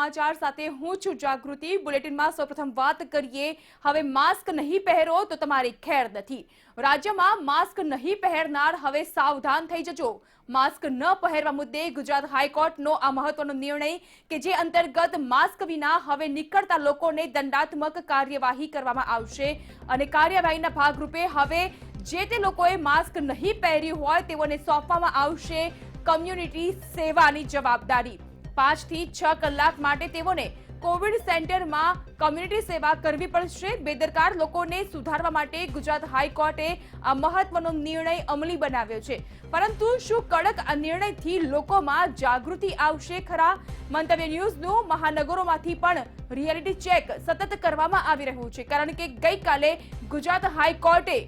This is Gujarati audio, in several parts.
સમાચાર સાથે હું છું જાગૃતિ। બુલેટિનમાં સૌપ્રથમ વાત કરીએ। હવે માસ્ક નહીં પહેરો તો તમારી ખેર નથી। રાજ્યમાં માસ્ક નહીં પહેરનાર હવે સાવધાન થઈ જજો। માસ્ક ન પહેરવા મુદ્દે ગુજરાત હાઈકોર્ટનો આ મહત્વનો નિર્ણય કે જે અંતર્ગત માસ્ક વિના હવે નીકળતા લોકોને દંડાત્મક કાર્યવાહી કરવામાં આવશે અને કાર્યવાહીના ભાગરૂપે હવે જે તે લોકોએ માસ્ક નહીં પહેર્યું હોય તેઓને સોંપવામાં આવશે કમ્યુનિટી સેવાની જવાબદારી। 5 થી 6 કલાક માટે તેઓને કોવિડ સેન્ટરમાં કમ્યુનિટી સેવા કરવી પડશે। બેદરકાર લોકોને સુધારવા માટે ગુજરાત હાઈકોર્ટે આ મહત્વનો નિર્ણય અમલી બનાવ્યો છે, પરંતુ શું કડક આ નિર્ણયથી લોકોમાં જાગૃતિ આવશે ખરા? મંતવ્ય ન્યૂઝનું મહાનગરોમાંથી પણ રિયાલિટી ચેક સતત કરવામાં આવી રહ્યું છે, કારણ કે ગઈકાલે ગુજરાત હાઈકોર્ટે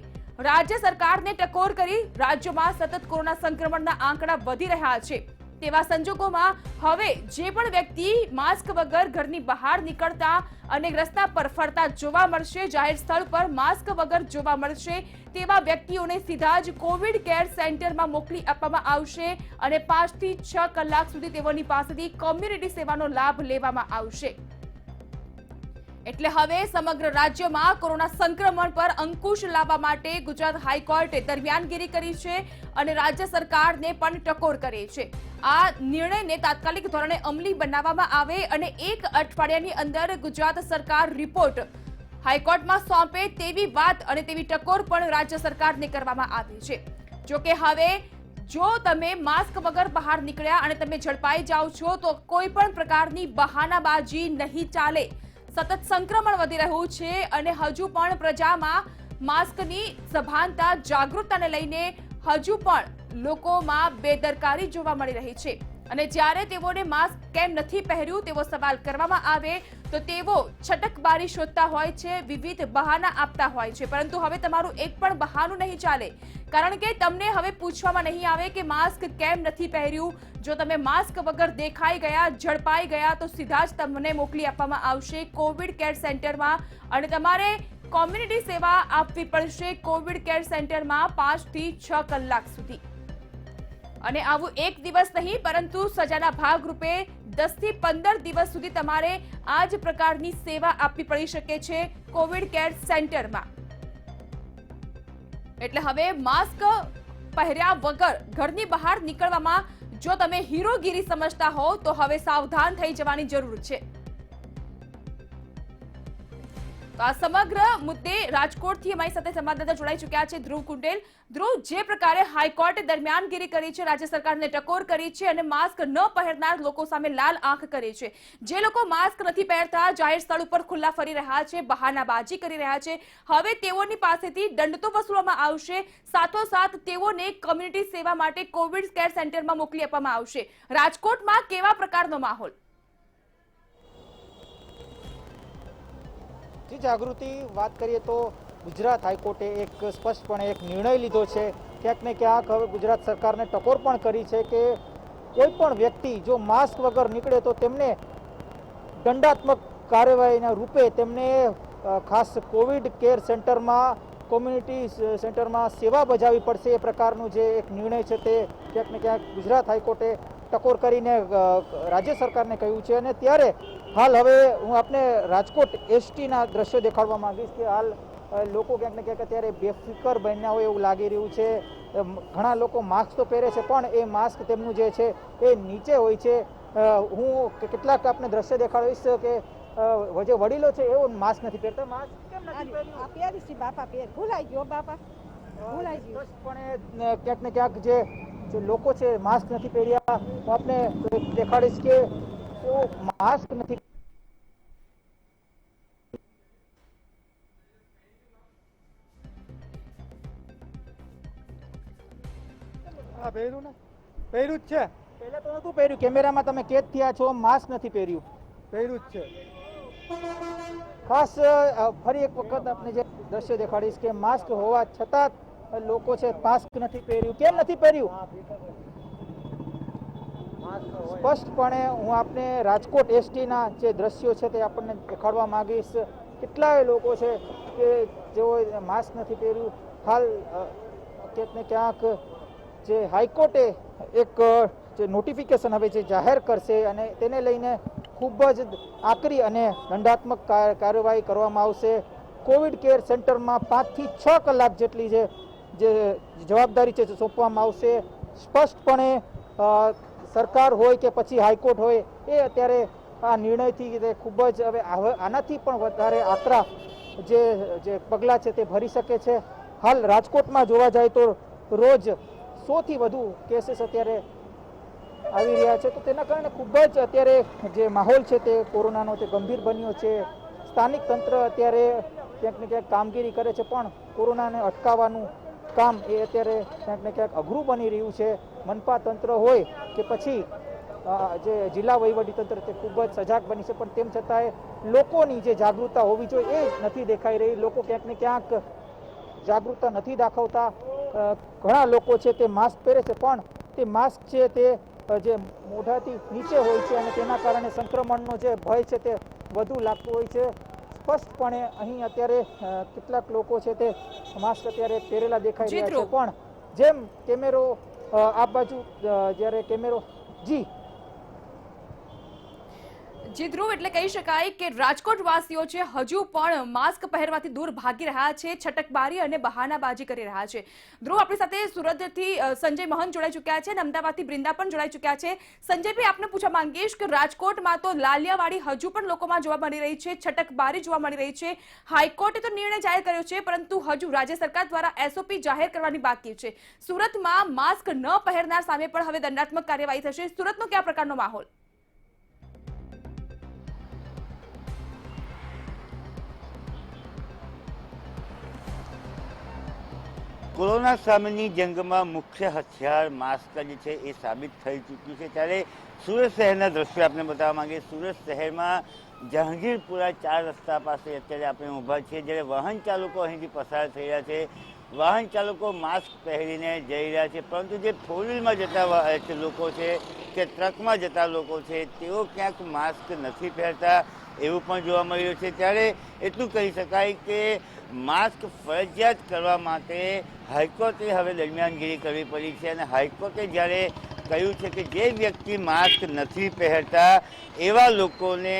રાજ્ય સરકારને ટકોર કરી રાજ્યમાં સતત કોરોના સંક્રમણના આંકડા વધી રહ્યા છે તેવા સંજોગોમાં હવે જે પણ વ્યક્તિ માસ્ક વગર ઘરની બહાર નીકળતા અને રસ્તા પર ફરતા જોવા મળશે, જાહેર સ્થળ પર માસ્ક વગર જોવા મળશે તેવા વ્યક્તિઓને સીધા જ કોવિડ કેર સેન્ટરમાં મોકલી આપવામાં આવશે અને 5 થી 6 કલાક સુધી તેઓની પાસેથી કોમ્યુનિટી સેવાનો લાભ લેવામાં આવશે। એટલે હવે સમગ્ર રાજ્યમાં કોરોના સંક્રમણ પર અંકુશ લાવવા માટે ગુજરાત હાઈકોર્ટે દરમિયાનગીરી કરી છે અને રાજ્ય સરકારને પણ ટકોર કરી છે। આ નિર્ણયને તાત્કાલિક ધોરણે અમલી બનાવવામાં આવે અને 1 અઠવાડિયાની અંદર ગુજરાત સરકાર રિપોર્ટ હાઈકોર્ટમાં સોંપે તેવી વાત અને તેવી ટકોર પણ રાજ્ય સરકારને કરવામાં આવી છે। જો કે હવે જો તમે માસ્ક વગર બહાર નીકળ્યા અને તમે ઝડપાઈ જાઓ છો તો કોઈ પણ પ્રકારની બહાનાબાજી નહીં ચાલે। સતત સંક્રમણ વધી રહ્યું છે અને હજુ પણ પ્રજામાં માસ્કની સભાનતા જાગૃતતાને લઈને હજુ પણ લોકોમાં બેદરકારી જોવા મળી રહી છે અને જ્યારે તેઓને માસ્ક કેમ નથી પહેર્યું તેવો સવાલ કરવામાં આવે તો તેઓ છટકબારી શોધતા હોય છે, વિવિધ બહાના આપતા હોય છે, પરંતુ હવે તમારું એક પણ બહાનું નહીં ચાલે, કારણ કે તમને હવે પૂછવામાં નહીં આવે કે માસ્ક કેમ નથી પહેર્યું। જો તમે માસ્ક વગર દેખાઈ ગયા, ઝડપાઈ ગયા તો સીધા જ તમને મોકલી આપવામાં આવશે કોવિડ કેર સેન્ટરમાં અને તમારે કોમ્યુનિટી સેવા આપવી પડશે કોવિડ કેર સેન્ટરમાં 5 થી 6 કલાક સુધી। અને આવું એક દિવસ નહીં પરંતુ સજાના ભાગરૂપે 10 થી 15 દિવસ સુધી તમારે આ જ પ્રકારની સેવા આપવી પડી શકે છે કોવિડ કેર સેન્ટરમાં। એટલે હવે માસ્ક પહેર્યા વગર ઘરની બહાર નીકળવામાં જો તમે હીરોગીરી સમજતા હો તો હવે સાવધાન થઈ જવાની જરૂર છે। તો આ સમગ્ર મુદ્દે રાજકોટથી અમારી સાથે સંવાદદાતા જોડાઈ ચૂક્યા છે ધ્રુવ કુંડેલ। ધ્રુવ, જે પ્રકારે હાઈકોર્ટે દરમિયાનગીરી કરી છે, રાજ્ય સરકારને ટકોર કરી છે અને માસ્ક ન પહેરનાર લોકો સામે લાલ આંખ કરી છે, જે લોકો માસ્ક નથી પહેરતા, જાહેર સ્થળ ઉપર ખુલ્લા ફરી રહ્યા છે, બહાનાબાજી કરી રહ્યા છે, હવે તેઓની પાસેથી દંડ તો વસૂલવામાં આવશે, સાથોસાથ તેઓને કમ્યુનિટી સેવા માટે કોવિડ કેર સેન્ટરમાં મોકલી આપવામાં આવશે। રાજકોટમાં કેવા પ્રકારનો માહોલ? જી જાગૃતિ, વાત કરીએ તો ગુજરાત હાઈકોર્ટે એક સ્પષ્ટપણે એક નિર્ણય લીધો છે। ક્યાંક ને ક્યાંક હવે ગુજરાત સરકારને ટકોર પણ કરી છે કે કોઈ પણ વ્યક્તિ જો માસ્ક વગર નીકળે તો તેમને દંડાત્મક કાર્યવાહીના રૂપે તેમને ખાસ કોવિડ કેર સેન્ટરમાં કોમ્યુનિટી સેન્ટરમાં સેવા બજાવવી પડશે। એ પ્રકારનું જે એક નિર્ણય છે તે ક્યાંક ને ક્યાંક ગુજરાત હાઈકોર્ટે ટકોર કરીને રાજ્ય સરકારને કહ્યું છે। અને ત્યારે હાલ હવે હું આપને રાજકોટ એસટીના દ્રશ્યો દેખાડવા માંગીશ કે હાલ લોકો ક્યાંક ને ક્યાંક અત્યારે બેફિકર બન્યા હોય એવું લાગી રહ્યું છે। ઘણા લોકો માસ્ક તો પહેરે છે પણ એ માસ્ક તેમનું જે છે એ નીચે હોય છે। હું કેટલાક આપને દ્રશ્ય દેખાડીશ કે જે વડીલો છે એવો માસ્ક નથી પહેરતા। માસ્ક કેમ નથી પહેર્યું? બાપા પહેર ભૂલાઈ ગયો, બાપા ભૂલાઈ ગયો। પણ ક્યાંક ને ક્યાંક જે લોકો છે માસ્ક નથી પહેર્યા, હું આપને દેખાડીશ કે માસ્ક નથી પહેર્યું ને પહેર્યું જ છે। પહેલા તો નતું પહેર્યું, કેમેરામાં તમે કેદ થયા છો, માસ્ક નથી પહેર્યું। પહેર્યું જ છે। ખાસ ફરી એક વખત આપને જે દ્રશ્ય દેખાડીશ કે માસ્ક હોવા છતાં લોકો છે માસ્ક નથી પહેર્યું। કેમ નથી પહેર્યું? સ્પષ્ટપણે હું આપને રાજકોટ એસટીના જે દ્રશ્યો છે તે આપણને દેખાડવા માંગીશ। કેટલાય લોકો છે કે જેઓ માસ્ક નથી પહેર્યું। હાલ ક્યાંક ને ક્યાંક જે હાઈકોર્ટે એક જે નોટિફિકેશન હવે જે જાહેર કરશે અને તેને લઈને ખૂબ જ આકરી અને દંડાત્મક કાર્યવાહી કરવામાં આવશે. કોવિડ કેર સેન્ટરમાં 5 થી 6 કલાક જેટલી જે જવાબદારી છે સોંપવામાં આવશે. સ્પષ્ટપણે સરકાર હોય કે પછી હાઈકોર્ટ હોય એ અત્યારે આ નિર્ણયથી ખૂબ જ હવે આનાથી પણ વધારે આકરા જે પગલાં છે તે ભરી શકે છે. હાલ રાજકોટમાં જોવા જાય તો રોજ 100 થી વધુ કેસીસ અત્યારે આવી રહ્યા છે, તો તેના કારણે ખૂબ જ અત્યારે જે માહોલ છે તે કોરોનાનો તે ગંભીર બન્યો છે. સ્થાનિક તંત્ર અત્યારે ક્યાંક ને ક્યાંક કામગીરી કરે છે, પણ કોરોનાને અટકાવવાનું કામ એ અત્યારે ક્યાંક ને ક્યાંક અઘરું બની રહ્યું છે. મનપા તંત્ર હોય કે પછી જે જિલ્લા વહીવટી તંત્ર તે ખૂબ જ સજાગ બની છે, પણ તેમ છતાંય લોકોની જે જાગૃતતા હોવી જોઈએ એ નથી દેખાઈ રહી. લોકો ક્યાંક ને ક્યાંક જાગૃતતા નથી દાખવતા. ઘણા લોકો છે તે માસ્ક પહેરે છે, પણ તે માસ્ક છે તે જે મોઢાથી નીચે હોય છે અને તેના કારણે સંક્રમણનો જે ભય છે તે વધુ લાગતું હોય છે. સ્પષ્ટપણે અહીં અત્યારે કેટલાક લોકો છે તે માસ્ક અત્યારે પહેરેલા દેખાઈ રહ્યા છે, પણ જેમ કેમેરો આ બાજુ જ્યારે કેમેરો જી ધ્રુવ, એટલે કહી શકાય કે રાજકોટ વાસીઓ છે હજુ પણ માસ્ક પહેરવાથી દૂર ભાગી રહ્યા છે, છટકબારી અને બહાનાબાજી કરી રહ્યા છે. ધ્રુવ, આપણી સાથે સુરતથી સંજય મહંત જોડાઈ ચૂક્યા છે અને અમદાવાદથી બ્રિંદા પણ જોડાઈ ચૂક્યા છે. સંજયભાઈ, આપને પૂછવા માંગીશ કે રાજકોટમાં તો લાલિયાવાડી હજુ પણ લોકોમાં જોવા મળી રહી છે, છટકબારી જોવા મળી રહી છે. હાઈકોર્ટે તો નિર્ણય જાહેર કર્યો છે, પરંતુ હજુ રાજ્ય સરકાર દ્વારા SOP જાહેર કરવાની બાકી છે. સુરતમાં માસ્ક ન પહેરનાર સામે પણ હવે દંડાત્મક કાર્યવાહી થશે. સુરતનો કયા પ્રકારનો માહોલ? કોરોના સામેની જંગમાં મુખ્ય હથિયાર માસ્ક જ છે એ સાબિત થઈ ચૂક્યું છે. ત્યારે સુરત શહેરના દ્રશ્યો આપણે બતાવવા માંગીએ. સુરત શહેરમાં જહાંગીરપુરા 4 રસ્તા પાસે અત્યારે આપણે ઊભા છીએ, જ્યારે વાહન ચાલકો અહીંથી પસાર થઈ રહ્યા છે. વાહન ચાલકો માસ્ક પહેરીને જઈ રહ્યા છે, પરંતુ જે ફોર વ્હીલમાં જતા લોકો છે કે ટ્રકમાં જતા લોકો છે તેઓ ક્યાંક માસ્ક નથી પહેરતા એવું પણ જોવા મળી રહ્યું છે. ત્યારે એટલું કહી શકાય કે માસ્ક ફરજિયાત કરવા માટે હાઈકોર્ટે હવે દરમિયાનગીરી કરવી પડી છે અને હાઈકોર્ટે જ્યારે કહ્યું છે કે જે વ્યક્તિ માસ્ક નથી પહેરતા એવા લોકોને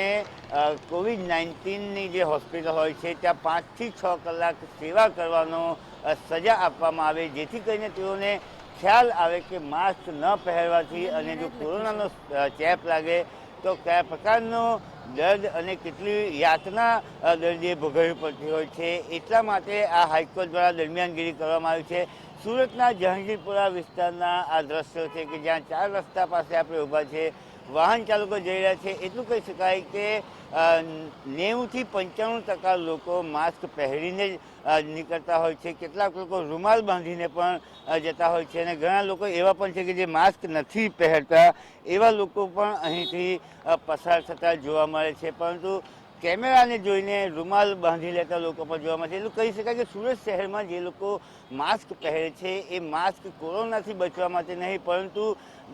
COVID-19ની જે હોસ્પિટલ હોય છે ત્યાં 5 થી 6 કલાક સેવા કરવાનો સજા આપવામાં આવે, જેથી કરીને તેઓને ખ્યાલ આવે કે માસ્ક ન પહેરવાથી અને જો કોરોનાનો ચેપ લાગે તો કયા પ્રકારનો દર્દ અને કેટલી યાતના દર્દીએ ભોગવવી પડતી હોય છે. એટલા માટે આ હાઈકોર્ટ દ્વારા દરમિયાનગીરી કરવામાં આવી છે. સુરતના જહાંગીરપુરા વિસ્તારના આ દ્રશ્યો છે કે જ્યાં 4 રસ્તા પાસે આપણે ઊભા છે, વાહન ચાલકો જઈ રહ્યા છે. એટલું કહી શકાય કે 90 થી 95% લોકો માસ્ક પહેરીને જ નીકળતા હોય છે. કેટલાક લોકો રૂમાલ બાંધીને પણ જતા હોય છે અને ઘણા લોકો એવા પણ છે કે જે માસ્ક નથી પહેરતા એવા લોકો પણ અહીંથી પસાર થતા જોવા મળે છે. પરંતુ કેમેરાને જોઈને રૂમાલ બાંધી લેતા લોકો પણ જોવા મળે છે. એટલું કહી શકાય કે સુરત શહેરમાં જે લોકો માસ્ક પહેરે છે એ માસ્ક કોરોનાથી બચવા માટે નહીં પરંતુ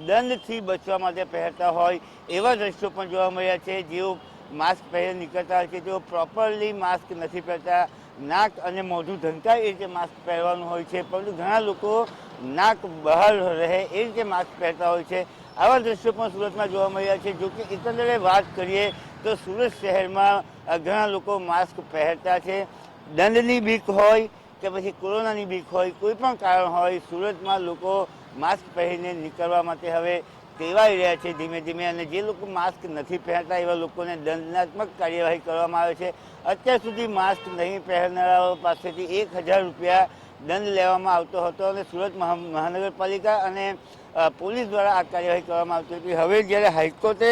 દંડથી બચવા માટે પહેરતા હોય એવા દ્રશ્યો પણ જોવા મળ્યા છે. જેઓ માસ્ક પહેરી નીકળતા હોય છે તેઓ પ્રોપરલી માસ્ક નથી પહેરતા, નાક અને મોઢું ઢંકાય એ રીતે માસ્ક પહેરવાનું હોય છે, પરંતુ ઘણા લોકો નાક બહાર રહે એ રીતે માસ્ક પહેરતા હોય છે. આવા દ્રશ્યો પણ સુરતમાં જોવા મળ્યા છે. જો કે એકંદરે વાત કરીએ તો સુરત શહેરમાં ઘણા લોકો માસ્ક પહેરતા છે. દંડની બીક હોય કે પછી કોરોનાની બીક હોય, કોઈ પણ કારણ હોય, સુરતમાં લોકો માસ્ક પહેરીને નીકળવા માટે હવે ટેવાઈ રહ્યા છે ધીમે ધીમે. અને જે લોકો માસ્ક નથી પહેરતા એવા લોકોને દંડાત્મક કાર્યવાહી કરવામાં આવે છે. અત્યાર સુધી માસ્ક નહીં પહેરનારાઓ પાસેથી 1000 રૂપિયા દંડ લેવામાં આવતો હતો અને સુરત મહાનગરપાલિકા અને પોલીસ દ્વારા આ કાર્યવાહી કરવામાં આવતી હતી. હવે જ્યારે હાઈકોર્ટે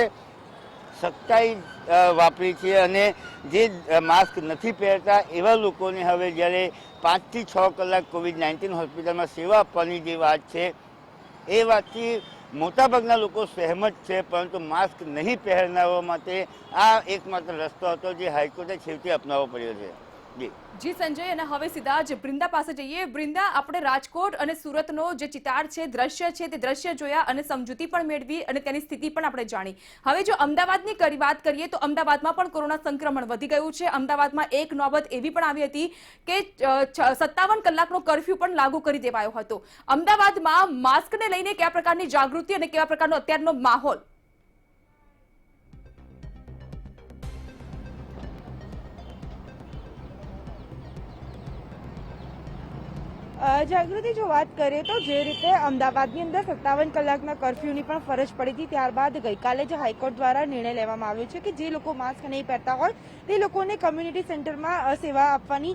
સખ્તાઈ વાપરી છે અને જે માસ્ક નથી પહેરતા એવા લોકોને હવે જ્યારે 5 થી 6 કલાક COVID-19 હોસ્પિટલમાં સેવા આપવાની જે વાત છે એ વાતથી મોટાભાગના લોકો સહેમત છે, પરંતુ માસ્ક નહીં પહેરનારાઓ માટે આ એકમાત્ર રસ્તો હતો જે હાઈકોર્ટે છેવટે અપનાવવો પડ્યો છે. જી સંજય, અને હવે સીધા જ બ્રિંદા પાસે જઈએ. બ્રિંદા, આપણે રાજકોટ અને સુરતનો જે ચિતાર છે, દ્રશ્ય છે, તે દ્રશ્ય જોયા અને સમજૂતી પણ મેળવી અને તેની સ્થિતિ પણ આપણે જાણી. હવે જો અમદાવાદની વાત કરીએ તો અમદાવાદમાં પણ કોરોના સંક્રમણ વધી ગયું છે. અમદાવાદમાં એક નોબત એવી પણ આવી હતી કે 57 કલાકનો કર્ફ્યુ પણ લાગુ કરી દેવાયો હતો. અમદાવાદમાં માસ્કને લઈને કયા પ્રકારની જાગૃતિ અને કેવા પ્રકારનો અત્યારનો માહોલ? જાગૃતિ, જો વાત કરીએ તો જે રીતે અમદાવાદની અંદર 57 કલાકના કર્ફ્યુની પણ ફરજ પડી હતી, ત્યારબાદ ગઈકાલે જે હાઈકોર્ટ દ્વારા નિર્ણય લેવામાં આવ્યો છે કે જે લોકો માસ્ક નહીં પહેરતા હોય તે લોકોને કમ્યુનિટી સેન્ટરમાં સેવા આપવાની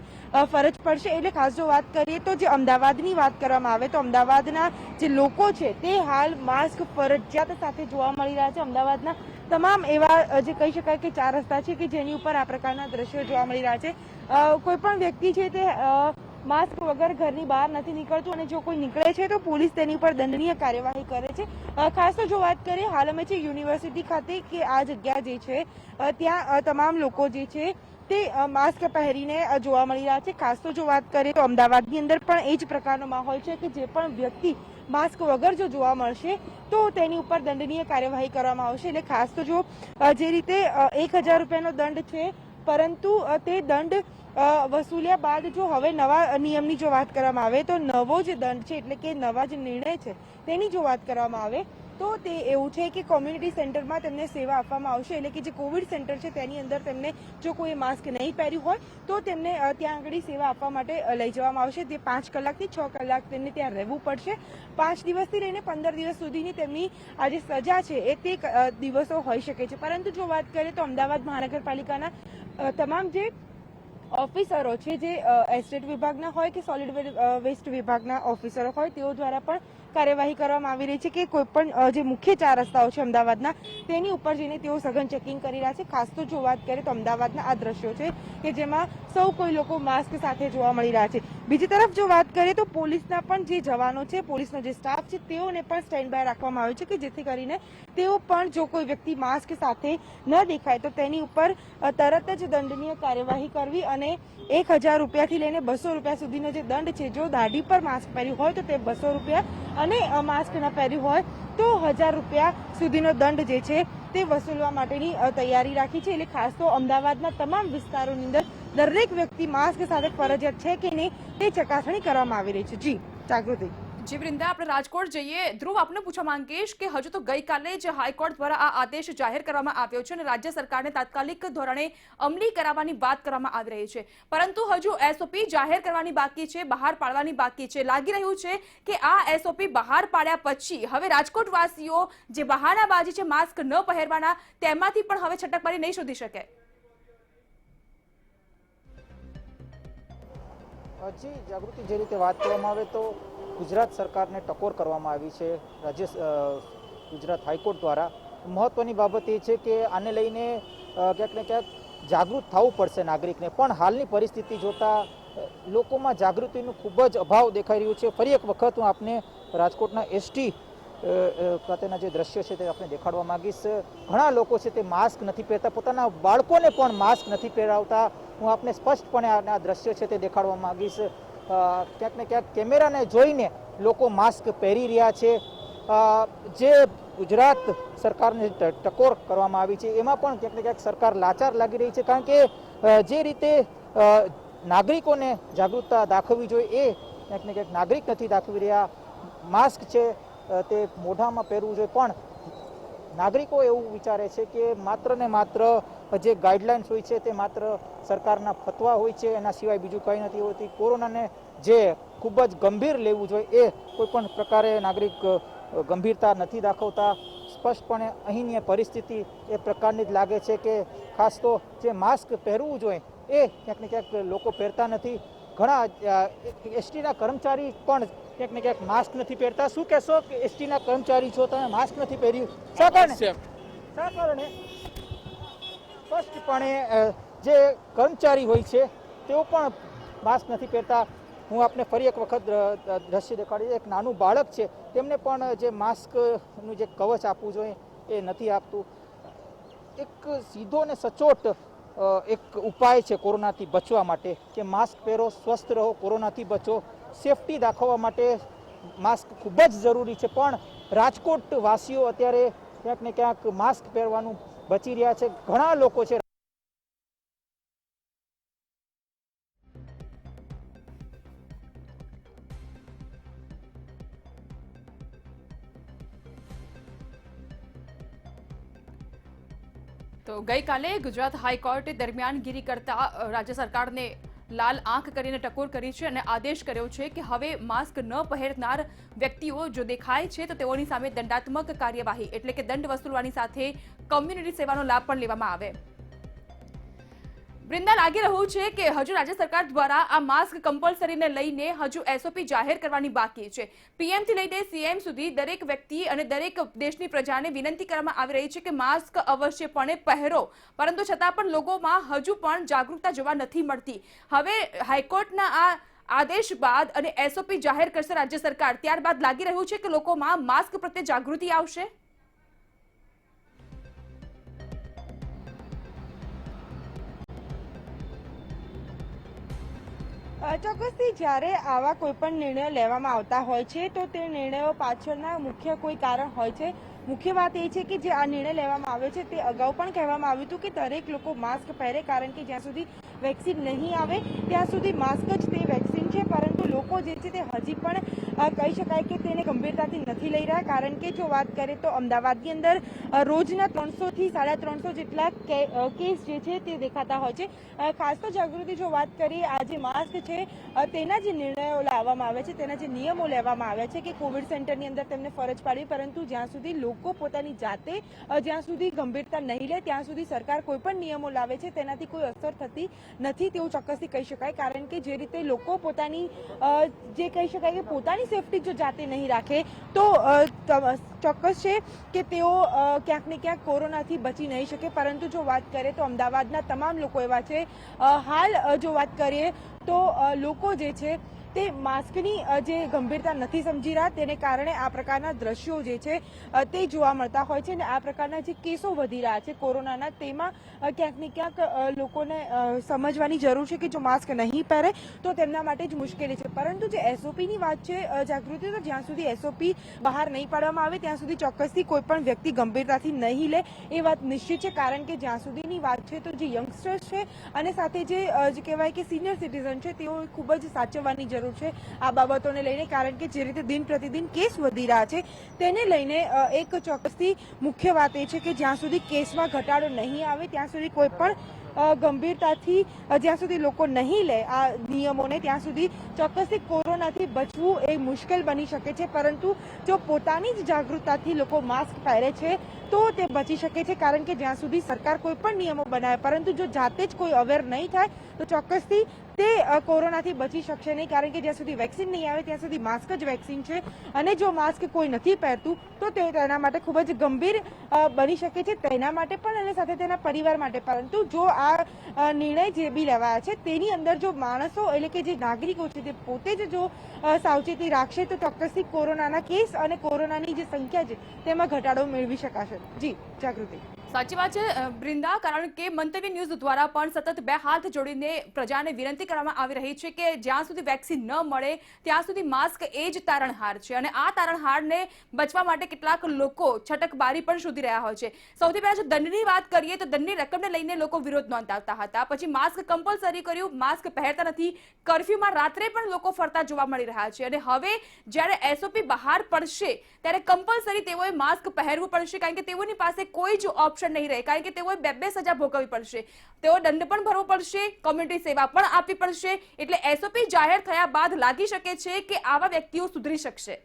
ફરજ પડશે. એટલે ખાસ જો વાત કરીએ તો જે અમદાવાદની વાત કરવામાં આવે તો અમદાવાદના જે લોકો છે તે હાલ માસ્ક ફરજિયાત સાથે જોવા મળી રહ્યા છે. અમદાવાદના તમામ એવા જે કહી શકાય કે 4 રસ્તા છે કે જેની ઉપર આ પ્રકારના દ્રશ્યો જોવા મળી રહ્યા છે. કોઈ પણ વ્યક્તિ છે તે માસ્ક વગર ઘરની બહાર નથી નીકળતું અને જો કોઈ નીકળે છે તો પોલીસ તેની ઉપર દંડનીય કાર્યવાહી કરે છે. ખાસ તો જો વાત કરીએ, હાલ અમે છે યુનિવર્સિટી ખાતે કે આ જગ્યા જે છે ત્યાં તમામ લોકો જે છે તે માસ્ક પહેરીને જોવા મળી રહ્યા છે. ખાસ તો જો વાત કરીએ તો અમદાવાદની અંદર પણ એ જ પ્રકારનો માહોલ છે કે જે પણ વ્યક્તિ માસ્ક વગર જો જોવા મળશે તો તેની ઉપર દંડનીય કાર્યવાહી કરવામાં આવશે. એટલે ખાસ તો જો જે રીતે 1000 રૂપિયાનો દંડ છે, પરંતુ તે દંડ વસૂલ્યા બાદ જો હવે નવા નિયમની જો વાત કરવામાં આવે તો નવો જે દંડ છે એટલે કે નવા જે નિર્ણય છે તેની જો વાત કરવામાં આવે તો તે એવું છે કે કોમ્યુનિટી સેન્ટરમાં તેમને સેવા આપવામાં આવશે. એટલે કે જે કોવિડ સેન્ટર છે તેની અંદર તેમને જો કોઈ માસ્ક નહીં પહેર્યું હોય તો તેમને ત્યાં આગળ સેવા આપવા માટે લઈ જવામાં આવશે. તે 5 કલાકથી 6 કલાક તેમને ત્યાં રહેવું પડશે. 5 દિવસથી લઈને 15 દિવસ સુધીની તેમની આ જે સજા છે એ તે દિવસો હોઈ શકે છે. પરંતુ જો વાત કરીએ તો અમદાવાદ મહાનગરપાલિકાના તમામ જે ઓફિસરો છે, જે એસ્ટેટ વિભાગના હોય કે સોલિડ વેસ્ટ વિભાગના ઓફિસરો હોય, તેઓ દ્વારા પણ કાર્યવાહી કરવામાં આવી રહી છે કે કોઈ પણ જે મુખ્ય 4 રસ્તાઓ છે અમદાવાદના તેની ઉપર જઈને તેઓ સઘન ચેકિંગ કરી રહ્યા છે. ખાસ તો જો વાત કરીએ તો અમદાવાદના આ દ્રશ્યો છે કે જેમાં સૌ કોઈ લોકો માસ્ક સાથે જોવા મળી રહ્યા છે. બીજી તરફ જો વાત કરીએ તો પોલીસના પણ જે જવાનો છે, પોલીસનો જે સ્ટાફ છે તેઓને પણ સ્ટેન્ડ બાય રાખવામાં આવ્યો છે કે જેથી કરીને તેઓ પણ જો કોઈ વ્યક્તિ માસ્ક સાથે ન દેખાય તો તેની ઉપર તરત જ દંડનીય કાર્યવાહી કરવી અને 1000 રૂપિયાથી લઈને 200 રૂપિયા સુધીનો જે દંડ છે, જો દાઢી પર માસ્ક પહેર્યું હોય તો તે 200 રૂપિયા અને માસ્ક ન પહેર્યું હોય તો 1000 રૂપિયા સુધીનો દંડ જે છે તે વસૂલવા માટેની તૈયારી રાખી છે. એટલે ખાસ તો અમદાવાદના તમામ વિસ્તારોની અંદર દરેક વ્યક્તિ માસ્ક સાથે ફરજિયાત છે કે નહીં તે ચકાસણી કરવામાં આવી રહી છે. જી જાગૃતિ. જી વૃંદા, આપણે રાજકોટ જઈએ. ધ્રુવ, આપને પૂછવા માંગીશ કે હજુ તો ગઈકાલે જ હાઈકોર્ટ દ્વારા આ આદેશ જાહેર કરવામાં આવ્યો છે અને રાજ્ય સરકારને તાત્કાલિક ધોરણે અમલી કરાવવાની વાત કરવામાં આવી રહી છે, પરંતુ હજુ એસઓપી જાહેર કરવાની બાકી છે, બહાર પાડવાની બાકી છે. લાગી રહ્યું છે કે આ એસઓપી બહાર પાડ્યા પછી હવે રાજકોટ વાસીઓ જે બહાનાબાજી છે માસ્ક ન પહેરવાના, તેમાંથી પણ હવે છટકબારી નહીં શોધી શકે. હજી જાગૃતિ, જે રીતે વાત કરવામાં આવે તો ગુજરાત સરકારને ટકોર કરવામાં આવી છે ગુજરાત હાઈકોર્ટ દ્વારા. મહત્વની બાબત એ છે કે આને લઈને ક્યાંક ને ક્યાંક જાગૃત થવું પડશે નાગરિકને, પણ હાલની પરિસ્થિતિ જોતા લોકોમાં જાગૃતિનું ખૂબ જ અભાવ દેખાઈ રહ્યું છે. ફરી એક વખત હું આપને રાજકોટના એસટી ખાતેના જે દ્રશ્યો છે તે આપણે દેખાડવા માંગીશ. ઘણા લોકો છે તે માસ્ક નથી પહેરતા, પોતાના બાળકોને પણ માસ્ક નથી પહેરાવતા. હું આપને સ્પષ્ટપણે આ દ્રશ્યો છે તે દેખાડવા માંગીશ. ક્યાંક ને ક્યાંક કેમેરાને જોઈને લોકો માસ્ક પહેરી રહ્યા છે. જે ગુજરાત સરકારને ટકોર કરવામાં આવી છે એમાં પણ ક્યાંક ને ક્યાંક સરકાર લાચાર લાગી રહી છે, કારણ કે જે રીતે નાગરિકોને જાગૃતતા દાખવવી જોઈએ એ ક્યાંક ને ક્યાંક નાગરિક નથી દાખવી રહ્યા. માસ્ક છે તે મોઢામાં પહેરવું જોઈએ, પણ નાગરિકો એવું વિચારે છે કે માત્ર ને માત્ર જે ગાઈડલાઇન્સ હોય છે તે માત્ર સરકારના ફતવા હોય છે, એના સિવાય બીજું કંઈ નથી હોતી. કોરોનાને જે ખૂબ જ ગંભીર લેવું જોઈએ એ કોઈ પણ પ્રકારે નાગરિક ગંભીરતા નથી દાખવતા. સ્પષ્ટપણે અહીંની પરિસ્થિતિ એ પ્રકારની જ લાગે છે કે ખાસ તો જે માસ્ક પહેરવું જોઈએ એ ક્યાંક ને ક્યાંક લોકો પહેરતા નથી. ઘણા એસટીના કર્મચારી પણ ક્યાંક ને ક્યાંક માસ્ક નથી પહેરતા. શું કહેશો કે એસટીના કર્મચારી છો, તમે માસ્ક નથી પહેર્યું, શા કારણે? સ્પષ્ટપણે જે કર્મચારી હોય છે તેઓ પણ માસ્ક નથી પહેરતા. હું આપને ફરી એક વખત દ્રશ્ય દેખાડીશ. એક નાનું બાળક છે, તેમને પણ જે માસ્કનું જે કવચ આપવું જોઈએ એ નથી આપતું. એક સીધો ને સચોટ એક ઉપાય છે કોરોનાથી બચવા માટે કે માસ્ક પહેરો, સ્વસ્થ રહો, કોરોનાથી બચો. સેફટી દાખવવા માટે માસ્ક ખૂબ જ જરૂરી છે, પણ રાજકોટ વાસીઓ અત્યારે ક્યાંક ને ક્યાંક માસ્ક પહેરવાનું બચી રહ્યા છે. ઘણા લોકો છે તો ગઈકાલે ગુજરાત હાઈકોર્ટે દરમિયાનગીરી કરતા રાજ્ય સરકારને લાલ આંખ કરીને ટકોર કરી છે અને આદેશ કર્યો છે કે હવે માસ્ક ન પહેરનાર વ્યક્તિઓ જો દેખાય છે તો તેઓની સામે દંડાત્મક કાર્યવાહી એટલે કે દંડ વસૂલવાની સાથે કમ્યુનિટી સેવાનો લાભ પણ લેવામાં આવે. વૃંદા, લાગી રહ્યું છે કે હજુ રાજ્ય સરકાર દ્વારા આ માસ્ક કમ્પલસરીને લઈને હજુ એસઓપી જાહેર કરવાની બાકી છે. પીએમ થી લઈને સીએમ સુધી દરેક વ્યક્તિ અને દરેક દેશની પ્રજાને વિનંતી કરવામાં આવી રહી છે કે માસ્ક અવશ્યપણે પહેરો, પરંતુ છતાં પણ લોકોમાં હજુ પણ જાગૃતતા જોવા નથી મળતી. હવે હાઈકોર્ટના આ આદેશ બાદ અને એસઓપી જાહેર કરશે રાજ્ય સરકાર, ત્યારબાદ લાગી રહ્યું છે કે લોકોમાં માસ્ક પ્રત્યે જાગૃતિ આવશે. ચોક્કસથી જ્યારે આવા કોઈ પણ નિર્ણયો લેવામાં આવતા હોય છે તો તે નિર્ણયો પાછળના મુખ્ય કોઈ કારણ હોય છે. મુખ્ય વાત એ છે કે જે આ નિર્ણય લેવામાં આવ્યો છે તે અગાઉ પણ કહેવામાં આવ્યું હતું કે દરેક લોકો માસ્ક પહેરે, કારણ કે જ્યાં સુધી વેક્સિન નહીં આવે ત્યાં સુધી માસ્ક જ તે વેક્સિન છે. પરંતુ લોકો જે છે તે હજી પણ કહી શકાય કે તેને ગંભીરતાથી નથી લઈ રહ્યા, કારણ કે જો વાત કરીએ તો અમદાવાદની અંદર રોજના 300 થી 350 જેટલા કેસ જે છે તે દેખાતા હોય છે. ખાસ તો જાગૃતિ જો વાત કરીએ, આ જે માસ્ક છે તેના જે નિર્ણયો લાવવામાં આવે છે, તેના જે નિયમો લેવામાં આવ્યા છે કે કોવિડ સેન્ટરની અંદર તેમને ફરજ પાડવી, પરંતુ જ્યાં સુધી લોકો પોતાની જાતે જ્યાં સુધી ગંભીરતા નહીં લે ત્યાં સુધી સરકાર કોઈ પણ નિયમો લાવે છે તેનાથી કોઈ અસર થતી નથી તેવું ચોક્કસથી કહી શકાય. કારણ કે જે રીતે લોકો પોતાની જે કહી શકાય કે પોતાની સેફટી જો જાતે નહીં રાખે તો ચોક્કસ છે કે તેઓ ક્યાંક ને ક્યાંક કોરોનાથી બચી નહીં શકે. પરંતુ જો વાત કરીએ તો અમદાવાદના તમામ લોકો એવા છે, હાલ જો વાત કરીએ તો લોકો જે છે તે માસ્કની જે ગંભીરતા નથી સમજી રહ્યા, તેને કારણે આ પ્રકારના દ્રશ્યો જે છે તે જોવા મળતા હોય છે અને આ પ્રકારના જે કેસો વધી રહ્યા છે કોરોનાના, તેમાં ક્યાંક ને ક્યાંક લોકોને સમજવાની જરૂર છે કે જો માસ્ક નહીં પહેરે તો તેમના માટે જ મુશ્કેલી છે. પરંતુ જે એસઓપીની વાત છે જાગૃતિ, તો જ્યાં સુધી એસઓપી બહાર નહીં પાડવામાં આવે ત્યાં સુધી ચોક્કસથી કોઈ પણ વ્યક્તિ ગંભીરતાથી નહીં લે એ વાત નિશ્ચિત છે. કારણ કે જ્યાં સુધીની વાત છે તો જે યંગસ્ટર્સ છે અને સાથે જે કહેવાય કે સિનિયર સિટીઝન છે તેઓ ખૂબ જ સાચવવાની જરૂર છે આ બાબતોને લઈને. કારણ કે જે રીતે દિન પ્રતિદિન કેસ વધી રહ્યા છે તેને લઈને એક ચોક્કસથી મુખ્ય વાત એ છે કે જ્યાં સુધી કેસમાં ઘટાડો નહીં આવે ત્યાં સુધી કોઈ પણ ગંભીરતાથી જ્યાં સુધી લોકો નહીં લે આ નિયમોને ત્યાં સુધી ચોક્કસથી કોરોનાથી બચવું એ મુશ્કેલ બની શકે છે. પરંતુ જો પોતાની જ જાગૃતતાથી લોકો માસ્ક પહેરે છે તો તે બચી શકે છે. કારણ કે જ્યાં સુધી સરકાર કોઈ પણ નિયમો બનાવે પરંતુ જો જાતે જ કોઈ અવેર નહીં થાય તો ચોક્કસથી તે કોરોનાથી બચી શકશે નહીં. કારણ કે જ્યાં સુધી વેક્સિન નહીં આવે ત્યાં સુધી માસ્ક જ વેક્સિન છે અને જો માસ્ક કોઈ નથી પહેરતું તો તે તેના માટે ખૂબ જ ગંભીર બની શકે છે, તેના માટે પણ અને સાથે તેના પરિવાર માટે. પરંતુ જો આ નિર્ણય જે બી લેવાયા છે તેની અંદર જો માણસો એટલે કે જે નાગરિકો છે તે પોતે જ જો સાવચેતી રાખશે તો ચોક્કસથી કોરોનાના કેસ અને કોરોનાની જે સંખ્યા છે તેમાં ઘટાડો મેળવી શકાશે. જી જાગૃતિ. સાચી વાત છે વૃંદા, કારણ કે મંતવ્ય ન્યૂઝ દ્વારા પણ સતત બે હાથ જોડીને પ્રજાને વિનંતી કરવામાં આવી રહી છે કે જ્યાં સુધી વેક્સિન ન મળે ત્યાં સુધી માસ્ક એ જ તારણહાર છે અને આ તારણહારને બચવા માટે કેટલાક લોકો છટકબારી પણ શોધી રહ્યા હોય છે. સૌથી પહેલા જો દંડની વાત કરીએ તો દંડની રકમને લઈને લોકો વિરોધ નોંધાવતા હતા, પછી માસ્ક કમ્પલસરી કર્યું, માસ્ક પહેરતા નથી, કર્ફ્યુમાં રાત્રે પણ લોકો ફરતા જોવા મળી રહ્યા છે અને હવે જ્યારે એસઓપી બહાર પડશે ત્યારે કમ્પલસરી તેઓએ માસ્ક પહેરવું પડશે. કારણ કે તેઓની પાસે કોઈ જ ઓપ્શન નહીં રહે, કારણ કે તેઓએ બે સજા ભોગવવી પડશે, તેઓ દંડ પણ ભરવો પડશે, કમ્યુનિટી સેવા પણ આપવી પડશે. એટલે એસઓપી જાહેર થયા બાદ લાગી શકે છે કે આવા વ્યક્તિઓ સુધરી શકશે.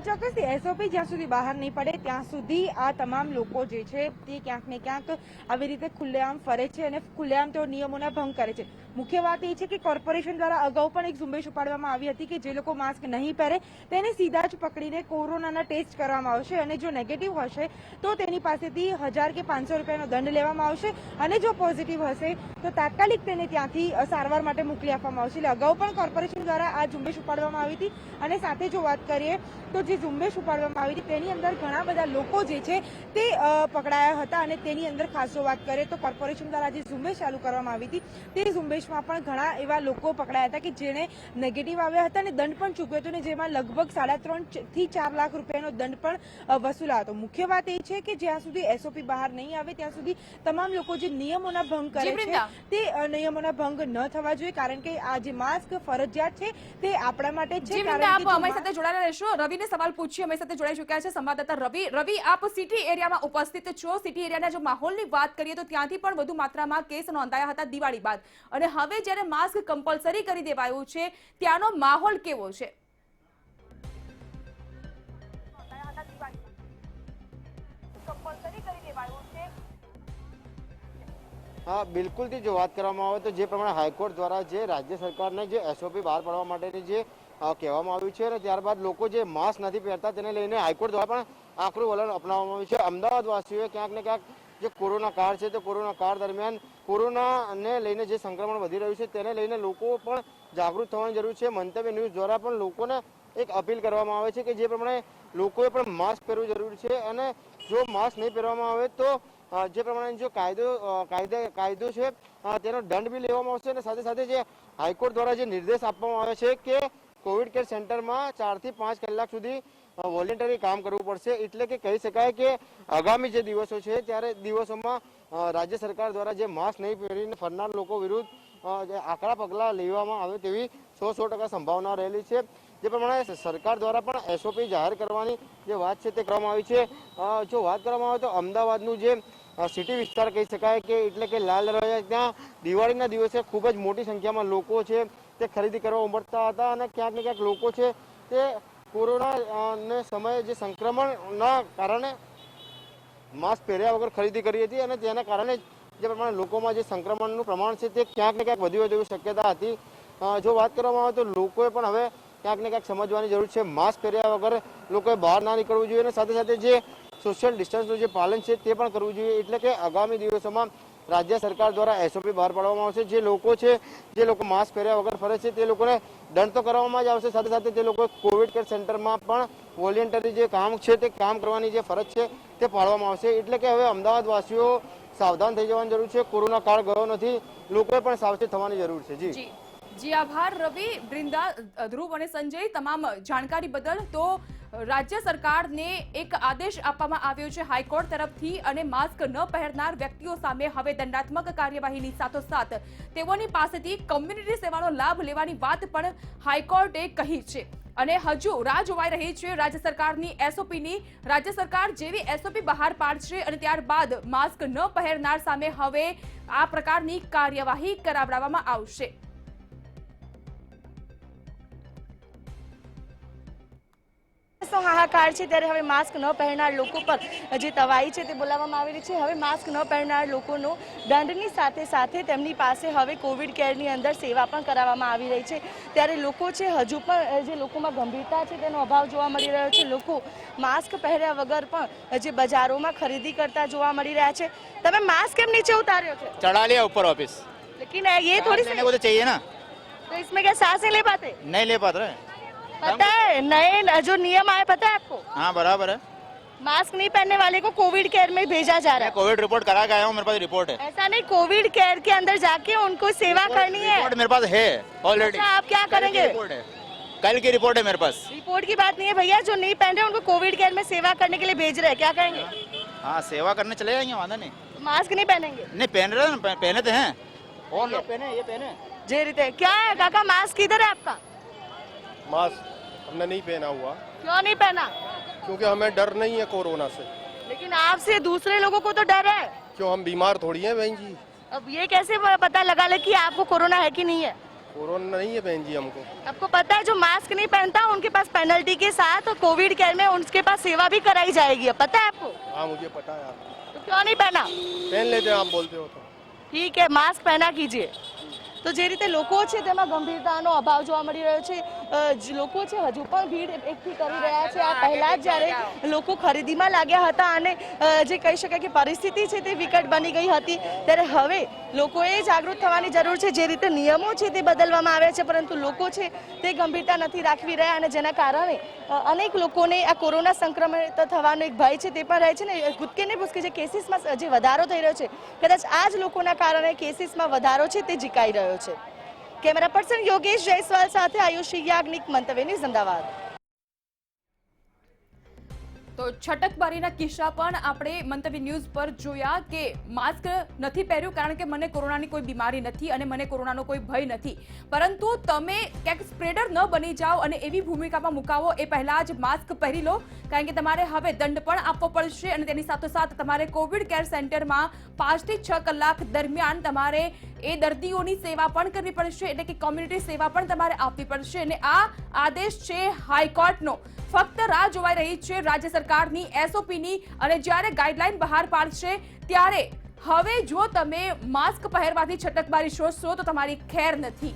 ચોક્કસથી એસઓપી જ્યાં સુધી બહાર નહીં પડે ત્યાં સુધી આ તમામ લોકો જે છે તે ક્યાંક ને ક્યાંક આવી રીતે ખુલ્લેઆમ ફરે છે અને ખુલ્લેઆમ તેઓ નિયમોના ભંગ કરે છે. મુખ્ય વાત એ છે કે કોર્પોરેશન દ્વારા અગાઉ પણ એક ઝુંબેશ ઉપાડવામાં આવી હતી કે જે લોકો માસ્ક નહીં પહેરે તેને સીધા જ પકડીને કોરોનાના ટેસ્ટ કરવામાં આવશે અને જો નેગેટિવ હશે તો તેની પાસેથી 1000 કે 500 રૂપિયાનો દંડ લેવામાં આવશે અને જો પોઝિટિવ હશે તો તાત્કાલિક તેને ત્યાંથી સારવાર માટે મોકલી આપવામાં આવશે. એટલે અગાઉ પણ કોર્પોરેશન દ્વારા આ ઝુંબેશ ઉપાડવામાં આવી હતી અને સાથે જો વાત કરીએ તો જે ઝુંબેશ ઉપાડવામાં આવી હતી તેની અંદર ઘણા બધા લોકો જે છે તે પકડાયા હતા અને તેની અંદર ખાસ જો વાત કરીએ તો કોર્પોરેશન દ્વારા જે ઝુંબેશ ચાલુ કરવામાં આવી હતી તે ઝુંબેશ પ્રદેશમાં પણ ઘણા એવા લોકો પકડાયા હતા કે જેણે નેગેટિવ આવ્યા હતા અને દંડ પણ ચૂક્યો હતો અને જેમાં લગભગ 3.5 થી 4 લાખ રૂપિયાનો દંડ પણ વસૂલાયો હતો. મુખ્ય વાત એ છે કે જ્યાં સુધી એસઓપી બહાર નહીં આવે ત્યાં સુધી તમામ લોકો જે નિયમોના ભંગ કરે છે તે નિયમોના ભંગ ન થવા જોઈએ, કારણ કે આ જે માસ્ક ફરજિયાત છે તે આપણા માટે છે. આપ અમારી સાથે જોડાયેલા રહેશો. રવિને સવાલ પૂછીએ, અમારી સાથે જોડાઈ ચુક્યા છે સંવાદદાતા રવિ. રવિ, આપ સિટી એરિયામાં ઉપસ્થિત છો. સિટી એરિયાના જો માહોલની વાત કરીએ તો ત્યાંથી પણ વધુ માત્રામાં કેસ નોંધાયા હતા દિવાળી બાદ, અને હવે જ્યારે માસ્ક કમ્પલસરી કરી દેવાયું છે ત્યાંનો માહોલ કેવો છે? હા, બિલકુલથી જો વાત કરવામાં આવે તો જે પ્રમાણે હાઈકોર્ટ દ્વારા જે રાજ્ય સરકારને જે એસઓપી બહાર પાડવા માટેની જે કહેવામાં આવ્યું છે અને ત્યારબાદ લોકો જે માસ્ક નથી પહેરતા તેને લઈને હાઈકોર્ટ દ્વારા પણ આકરું વલણ અપનાવવામાં આવ્યું છે. અમદાવાદવાસીઓએ ક્યાંક ને ક્યાંક જે કોરોના કાળ છે તે કોરોના કાળ દરમિયાન કોરોનાને લઈને જે સંક્રમણ વધી રહ્યું છે તેને લઈને લોકો પણ જાગૃત થવાની જરૂર છે. મંતવ્ય ન્યૂઝ દ્વારા પણ લોકોને એક અપીલ કરવામાં આવે છે કે જે પ્રમાણે લોકોએ પણ માસ્ક પહેરવું જરૂરી છે અને જો માસ્ક નહીં પહેરવામાં આવે તો જે પ્રમાણે જો કાયદો છે તેનો દંડ બી લેવામાં આવશે અને સાથે સાથે જે હાઈકોર્ટ દ્વારા જે નિર્દેશ આપવામાં આવે છે કે કોવિડ કેર સેન્ટરમાં 4 થી 5 કલાક સુધી વોલેન્ટરી કામ કરવું પડશે. એટલે કે કહી શકાય કે આગામી જે દિવસો છે ત્યારે દિવસોમાં રાજ્ય સરકાર દ્વારા જે માસ્ક નહીં પહેરીને ફરનાર લોકો વિરુદ્ધ આકરા પગલાં લેવામાં આવે તેવી 100% સંભાવના રહેલી છે. જે પ્રમાણે સરકાર દ્વારા પણ એસઓપી જાહેર કરવાની જે વાત છે તે કરવામાં આવી છે. જો વાત કરવામાં આવે તો અમદાવાદનું જે સિટી વિસ્તાર કહી શકાય કે એટલે કે લાલ દરવાજા, ત્યાં દિવાળીના દિવસે ખૂબ જ મોટી સંખ્યામાં લોકો છે તે ખરીદી કરવા ઉમટતા હતા અને ક્યાંક ને ક્યાંક લોકો છે તે કોરોનાને સમયે જે સંક્રમણના કારણે માસ્ક પહેર્યા વગર ખરીદી કરી હતી અને તેના કારણે જે પ્રમાણે લોકોમાં જે સંક્રમણનું પ્રમાણ છે તે ક્યાંક ને ક્યાંક વધુ એવી શક્યતા હતી. જો વાત કરવામાં આવે તો લોકોએ પણ હવે ક્યાંક ને ક્યાંક સમજવાની જરૂર છે. માસ્ક પહેર્યા વગર લોકોએ બહાર ના નીકળવું જોઈએ અને સાથે સાથે જે સોશિયલ ડિસ્ટન્સનું જે પાલન છે તે પણ કરવું જોઈએ. એટલે કે આગામી દિવસોમાં રાજ્ય સરકાર દ્વારા એસઓપી બહાર પાડવામાં આવશે. જે લોકો માસ્ક પહેર્યા વગર ફરે છે તે લોકોને દંડ તો કરવામાં જ આવશે, સાથે સાથે તે લોકો કોવિડ કેર સેન્ટરમાં પણ વોલેન્ટરી જે કામ છે તે કામ કરવાની જે ફરજ છે તે પાડવામાં આવશે. એટલે કે હવે અમદાવાદવાસીઓ સાવધાન થઈ જવાની જરૂર છે. કોરોના કાળ ગયો નથી, લોકોએ પણ સાવચેત થવાની જરૂર છે. જી આભાર રવિ, બૃંદા, ધ્રુવ અને સંજય, તમામ જાણકારી બદલ. તો રાજ્ય સરકારને એક આદેશ આપવામાં આવ્યો છે હાઈકોર્ટ તરફથી, અને માસ્ક ન પહેરનાર વ્યક્તિઓ સામે હવે દંડાત્મક કાર્યવાહીની સાથોસાથ તેઓની પાસેથી કમ્યુનિટી સેવાનો લાભ લેવાની વાત પણ હાઈકોર્ટે કહી છે. અને હજુ રાહ જોવાઈ રહી છે રાજ્ય સરકારની એસઓપીની. રાજ્ય સરકાર જેવી એસઓપી બહાર પાડશે અને ત્યારબાદ માસ્ક ન પહેરનાર સામે હવે આ પ્રકારની કાર્યવાહી કરાવવામાં આવશે. હાહાકાર છે ત્યારે હવે માસ્ક ન પહેરનાર લોકો પર જે તવાઈ છે તે બોલાવવામાં આવેલી છે. હવે માસ્ક ન પહેરનાર લોકોનો દંડની સાથે સાથે તેમની પાસે હવે કોવિડ કેરની અંદર સેવા પણ કરાવવામાં આવી રહી છે. ત્યારે લોકો છે હજુ પણ જે લોકોમાં ગંભીરતા છે તેનો અભાવ જોવા મળી રહ્યો છે. લોકો માસ્ક પહેર્યા વગર પણ જે બજારોમાં ખરીદી કરતા જોવા મળી રહ્યા છે. તમે માસ્ક કેમ નીચે ઉતાર્યો છે? चढ़ा लिया ऊपर वापस। लेकिन ये थोड़ी लेने को तो चाहिए ना, तो इसमें क्या सांस नहीं ले पाते? नहीं ले पाते रहे। पता है नए जो नियम आए पता है आपको? हाँ बराबर है। मास्क नहीं पहनने वाले को कोविड केयर में भेजा जा रहा है. कोविड रिपोर्ट करा के आया हूँ, मेरे पास रिपोर्ट है. ऐसा नहीं, कोविड केयर के अंदर जाके उनको सेवा करनी है. रिपोर्ट मेरे पास है ऑलरेडी. अच्छा, आप क्या करेंगे? रिपोर्ट है, कल की रिपोर्ट है मेरे पास. रिपोर्ट की बात नहीं है भैया, जो नहीं पहन रहे उनको कोविड केयर में सेवा करने के लिए भेज रहे हैं, क्या करेंगे? हाँ सेवा करने चले जाएंगे, वादा नहीं. मास्क नहीं पहनेंगे? नहीं पहन रहे ना, पहने तो हैं और लोग पहने, ये पहने. जे रीते क्या है काका, मास्क किधर है आपका? मास्क हमने नहीं पहना हुआ क्यों नहीं पहना? क्योंकि हमें डर नहीं है कोरोना से. लेकिन आपसे दूसरे लोगों को तो डर है. क्यों, हम बीमार थोड़ी हैं बहन जी. अब ये कैसे पता लगा ले कि आपको कोरोना है कि नहीं है? कोरोना नहीं है बहन जी हमको. आपको पता है जो मास्क नहीं पहनता उनके पास पेनल्टी के साथ कोविड केयर में उनके पास सेवा भी कराई जाएगी, पता है आपको? हाँ मुझे पता है. तो क्यों नहीं पहना? पहन लेते हैं, आप बोलते हो तो. ठीक है, मास्क पहना कीजिए. તો જે રીતે લોકો છે તેમાં ગંભીરતાનો અભાવ જોવા મળી રહ્યો છે. લોકો છે હજુ પણ ભીડ એકઠી કરી રહ્યા છે. આ પહેલા જ જ્યારે લોકો ખરીદીમાં લાગ્યા હતા અને જે કહી શકાય કે પરિસ્થિતિ છે તે વિકટ બની ગઈ હતી, ત્યારે હવે લોકોએ જાગૃત થવાની જરૂર છે. જે રીતે નિયમો છે તે બદલવામાં આવ્યા છે, પરંતુ લોકો છે તે ગંભીરતા નથી રાખવી રહ્યા અને જેના કારણે અનેક લોકોને આ કોરોના સંક્રમિત થવાનો એક ભય છે તે પણ રહે છે ને કૂદકે ને ભૂસકે જે કેસીસમાં જે વધારો થઈ રહ્યો છે, કદાચ આ જ લોકોના કારણે કેસીસમાં વધારો છે તે ઝીકાઈ રહ્યો છે. કેમેરા પર્સન યોગેશ જયસ્વાલ સાથે આયુષી યાજ્ઞિક, મંતવ્ય ન્યૂઝ, અમદાવાદ. તો છટકબારીના કિસ્સા પણ આપણે મંતવ્ય ન્યૂઝ પર જોયા કે માસ્ક નથી પહેર્યું કારણ કે મને કોરોનાની કોઈ બીમારી નથી અને મને કોરોનાનો કોઈ ભય નથી, પરંતુ તમે ક્યાંક સ્પ્રેડર ન બની જાઓ અને એવી ભૂમિકામાં મુકાવો એ પહેલા જ માસ્ક પહેરી લો, કારણ કે તમારે હવે દંડ પણ આપવો પડશે અને તેની સાથોસાથ તમારે કોવિડ કેર સેન્ટરમાં 5 થી 6 કલાક દરમિયાન તમારે એ દર્દીઓની સેવા પણ કરવી પડશે, એટલે કે કોમ્યુનિટી સેવા પણ તમારે આપવી પડશે. અને આ આદેશ છે હાઈકોર્ટનો. ફક્ત રાહ જોવાઈ રહી છે રાજ્ય સરકારની એસઓપીની, અને જ્યારે ગાઈડલાઈન બહાર પાડશે ત્યારે હવે જો તમે માસ્ક પહેરવાથી છટકબારી શોધશો તો તમારી ખેર નથી.